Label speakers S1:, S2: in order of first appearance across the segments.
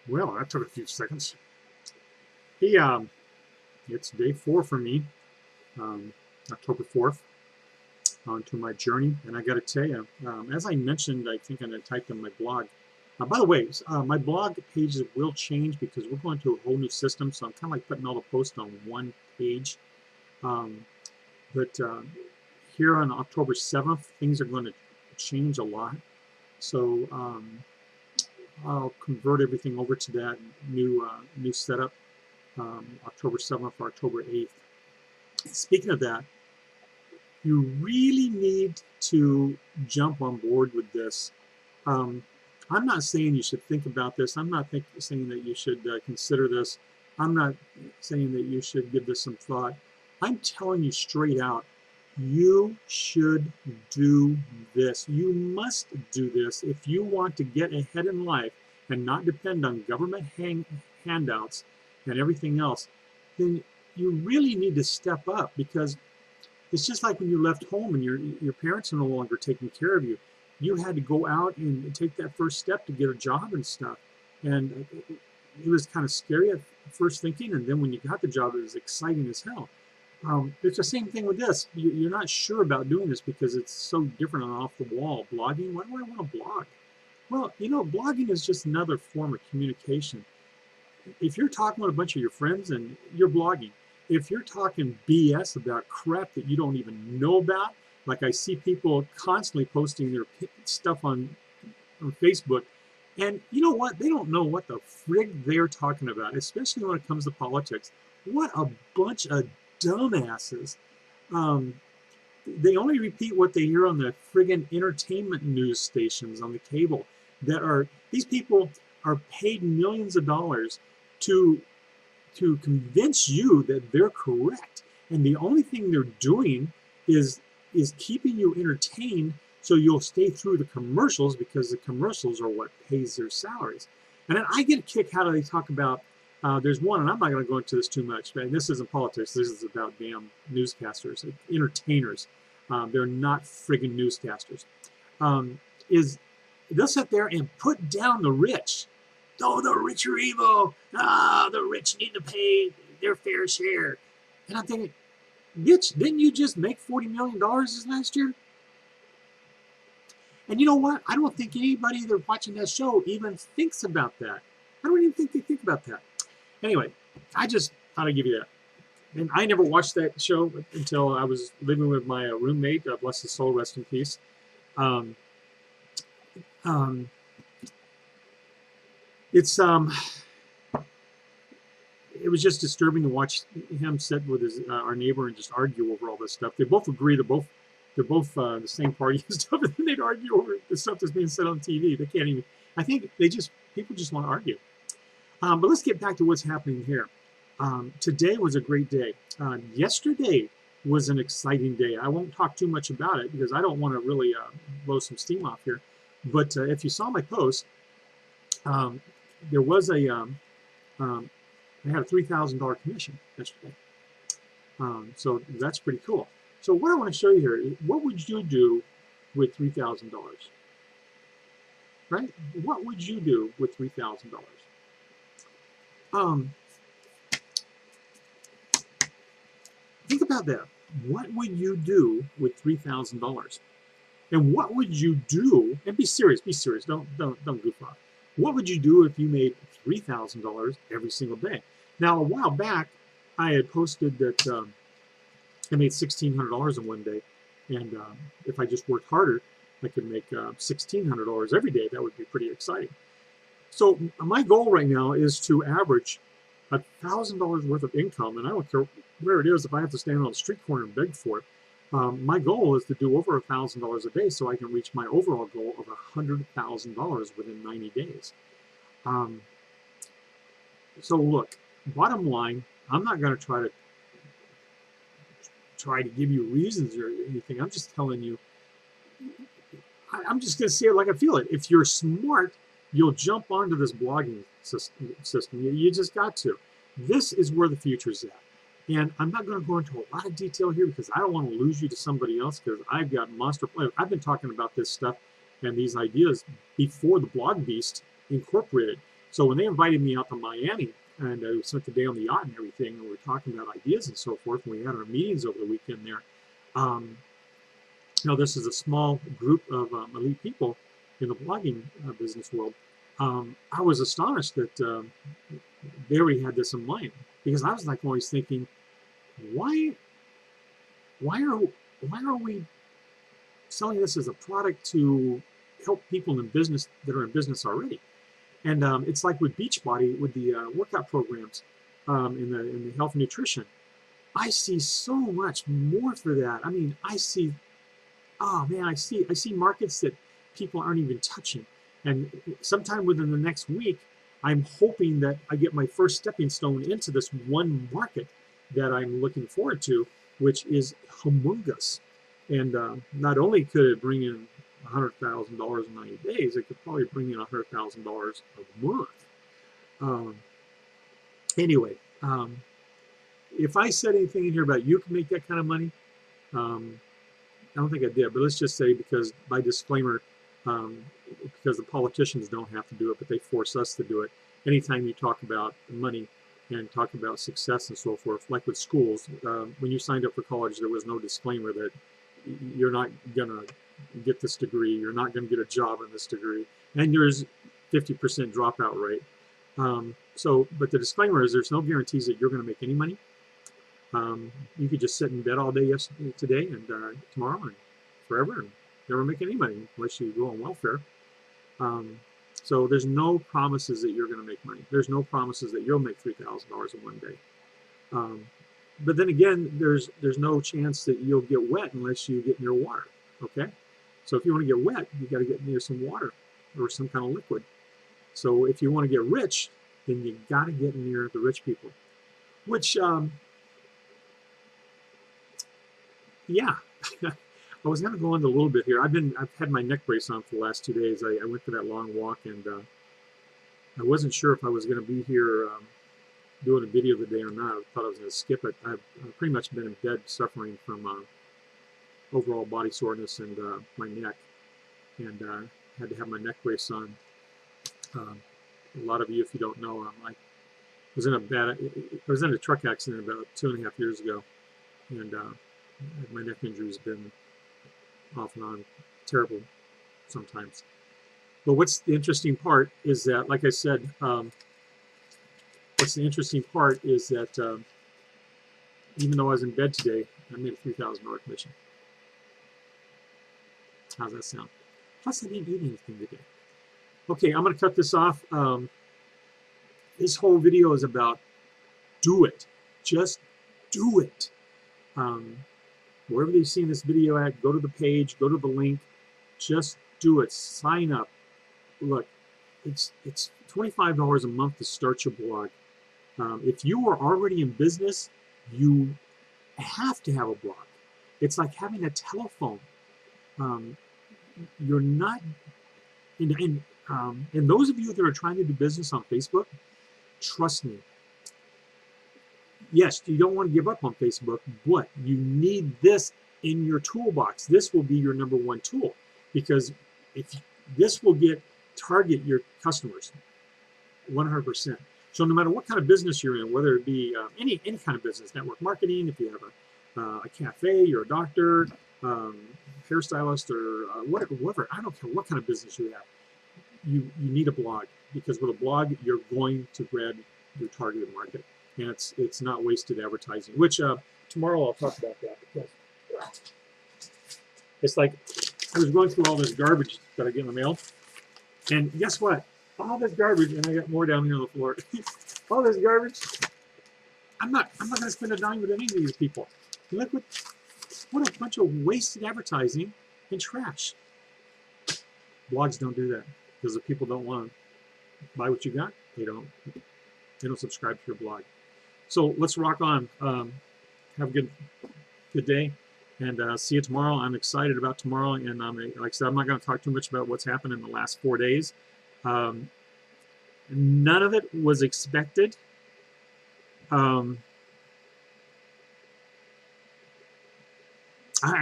S1: Well, that took a few seconds. Hey, it's day 4 for me, um, October 4th, onto my journey. And I got to tell you, as I mentioned, I think I typed in my blog. By the way, my blog pages will change because we're going to a whole new system. So I'm kind of like putting all the posts on one page. Um, but here on October 7th, things are going to change a lot. So I'll convert everything over to that new setup. October 7th or October 8th. Speaking of that, you really need to jump on board with this. Um, I'm not saying you should think about this. I'm not saying that you should consider this. I'm not saying that you should give this some thought. I'm telling you straight out, you should do this. You must do this if you want to get ahead in life and not depend on government handouts and everything else. Then you really need to step up, because it's just like when you left home and your parents are no longer taking care of you. You had to go out and take that first step to get a job and stuff. And it was kind of scary at first thinking, and then when you got the job, it was exciting as hell. It's the same thing with this. You're not sure about doing this because it's so different and off the wall. Blogging, why do I want to blog? Well, blogging is just another form of communication. If you're talking with a bunch of your friends and you're blogging, if you're talking BS about crap that you don't even know about, like I see people constantly posting their stuff on Facebook, and you know what? They don't know what the frig they're talking about, especially when it comes to politics. What a bunch of dumbasses. Um, they only repeat what they hear on the friggin' entertainment news stations on the cable. These people are paid millions of dollars to convince you that they're correct, and the only thing they're doing is keeping you entertained so you'll stay through the commercials, because the commercials are what pays their salaries. And then I get a kick out of they talk about there's one, and I'm not going to go into this too much, but this isn't politics. This is about damn newscasters, entertainers. They're not friggin' newscasters. Is They'll sit there and put down the rich. Oh, the rich are evil. The rich need to pay their fair share. And I'm thinking, bitch, didn't you just make $40 million this last year? And you know what? I don't think anybody that's watching that show even thinks about that. I don't even think they think about that. Anyway, I just thought I'd give you that. And I never watched that show until I was living with my roommate, bless his soul, rest in peace. Um, um, it's it was just disturbing to watch him sit with our neighbor and just argue over all this stuff. They both agree. They're both the same party and stuff, and then they'd argue over the stuff that's being said on TV. They can't even. I think people just want to argue. But let's get back to what's happening here. Today was a great day. Yesterday was an exciting day. I won't talk too much about it because I don't want to really blow some steam off here. But if you saw my post, there was I had a $3,000 commission yesterday. So that's pretty cool. So what I want to show you here is, what would you do with $3,000? Right? What would you do with $3,000? Think about that. What would you do with $3,000? And what would you do? And be serious. Be serious. Don't goof off. What would you do if you made $3,000 every single day? Now, a while back, I had posted that I made $1,600 in one day, and if I just worked harder, I could make $1,600 every day. That would be pretty exciting. So my goal right now is to average $1,000 worth of income, and I don't care where it is. If I have to stand on a street corner and beg for it, my goal is to do over $1,000 a day so I can reach my overall goal of $100,000 within 90 days. So look, bottom line, I'm not going to try to give you reasons or anything. I'm just telling you, I'm just going to say it like I feel it. If you're smart, you'll jump onto this blogging system. You just got to. This is where the future's at. And I'm not going to go into a lot of detail here because I don't want to lose you to somebody else, because I've got monster plans. I've been talking about this stuff and these ideas before the Blog Beast incorporated. So when they invited me out to Miami, and I spent the day on the yacht and everything, and we were talking about ideas and so forth, and we had our meetings over the weekend there. This is a small group of elite people in the blogging business world. I was astonished that they already had this in mind, because I was like always thinking, why are we selling this as a product to help people in business that are in business already? And it's like with Beachbody, with the workout programs in the health and nutrition. I see so much more for that. I mean, I see markets that people aren't even touching. And sometime within the next week, I'm hoping that I get my first stepping stone into this one market that I'm looking forward to, which is humongous. And not only could it bring in $100,000 in 90 days, it could probably bring in $100,000 a month. Anyway, if I said anything in here about you can make that kind of money, I don't think I did, but let's just say, because by disclaimer, because the politicians don't have to do it, but they force us to do it. Anytime you talk about money and talk about success and so forth, like with schools, when you signed up for college, there was no disclaimer that you're not going to get this degree, you're not going to get a job in this degree, and there's 50% dropout rate. But the disclaimer is there's no guarantees that you're going to make any money. You could just sit in bed all day today and tomorrow and forever and never make any money unless you go on welfare. So there's no promises that you're going to make money. There's no promises that you'll make $3,000 in one day. But then again, there's no chance that you'll get wet unless you get near water. Okay, so if you want to get wet, you got to get near some water or some kind of liquid. So if you want to get rich, then you got to get near the rich people. Which yeah, I was going to go into a little bit here. I've had my neck brace on for the last 2 days. I went for that long walk, and I wasn't sure if I was going to be here doing a video today or not. I thought I was going to skip it. I've pretty much been in bed suffering from overall body soreness and my neck, and had to have my neck brace on. A lot of you, if you don't know, I was in a truck accident about 2.5 years ago, and my neck injury has been off and on terrible sometimes. But what's the interesting part is that, like I said, even though I was in bed today, I made a $3,000 commission. How's that sound? Plus, I didn't eat anything today. Okay, I'm going to cut this off. This whole video is about do it. Just do it. Wherever you've seen this video at, go to the page, go to the link. Just do it. Sign up. Look, it's $25 a month to start your blog. If you are already in business, you have to have a blog. It's like having a telephone. You're not, and those of you that are trying to do business on Facebook, trust me. Yes, you don't want to give up on Facebook, but you need this in your toolbox. This will be your number one tool, because if this will target your customers 100%. So no matter what kind of business you're in, whether it be any kind of business, network marketing, if you have a cafe, you're a doctor, hairstylist, or whatever, I don't care what kind of business you have, you need a blog, because with a blog, you're going to grab your targeted market. And it's not wasted advertising, which tomorrow I'll talk about that, because it's like I was going through all this garbage that I get in the mail, and guess what? All this garbage, and I got more down here on the floor. All this garbage, I'm not going to spend a dime with any of these people. Look what a bunch of wasted advertising and trash. Blogs don't do that, because if people don't want to buy what you got, they don't subscribe to your blog. So let's rock on. Have a good day, and see you tomorrow. I'm excited about tomorrow, and like I said, I'm not going to talk too much about what's happened in the last 4 days. None of it was expected. I'm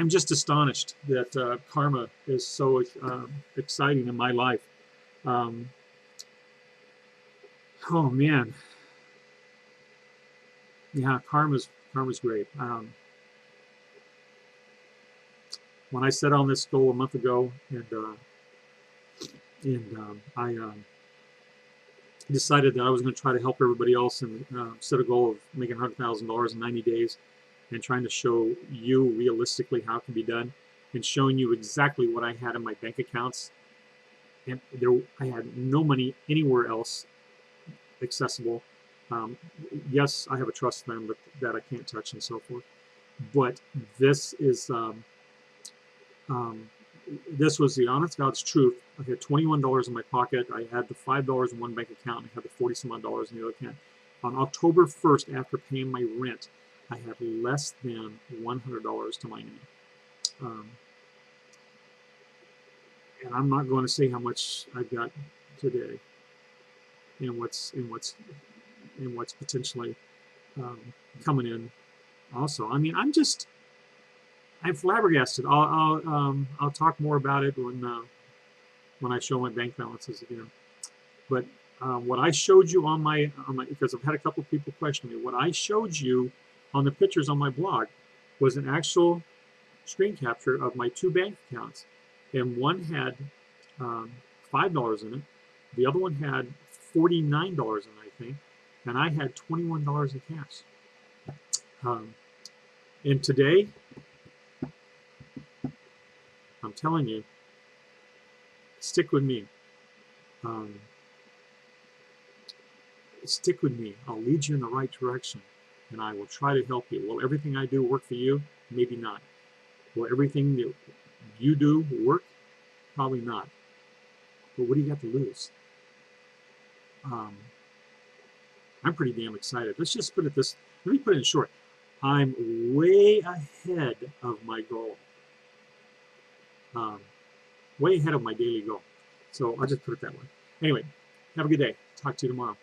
S1: just astonished that karma is so exciting in my life. Oh man, yeah, karma's great. When I set on this goal a month ago, and I decided that I was going to try to help everybody else and set a goal of making $100,000 in 90 days, and trying to show you realistically how it can be done, and showing you exactly what I had in my bank accounts. And I had no money anywhere else accessible. Um, yes, I have a trust fund, but that I can't touch and so forth. But this is this was the honest God's truth. I had $21 in my pocket. I had the $5 in one bank account, and I had the 40 some odd dollars in the other account. On October 1st, after paying my rent, I had less than $100 to my name. And I'm not going to say how much I've got today, and what's potentially coming in. Also, I mean, I'm flabbergasted. I'll talk more about it when I show my bank balances again. But what I showed you on my because I've had a couple of people question me, what I showed you on the pictures on my blog was an actual screen capture of my two bank accounts, and one had $5 in it, the other one had $49 in it, I think, and I had $21 in cash. And today, I'm telling you, stick with me. Stick with me. I'll lead you in the right direction, and I will try to help you. Will everything I do work for you? Maybe not. Will everything that you do work? Probably not. But what do you got to lose? I'm pretty damn excited. Let's just put it this. Let me put it in short. I'm way ahead of my goal. Way ahead of my daily goal. So I'll just put it that way. Anyway, have a good day. Talk to you tomorrow.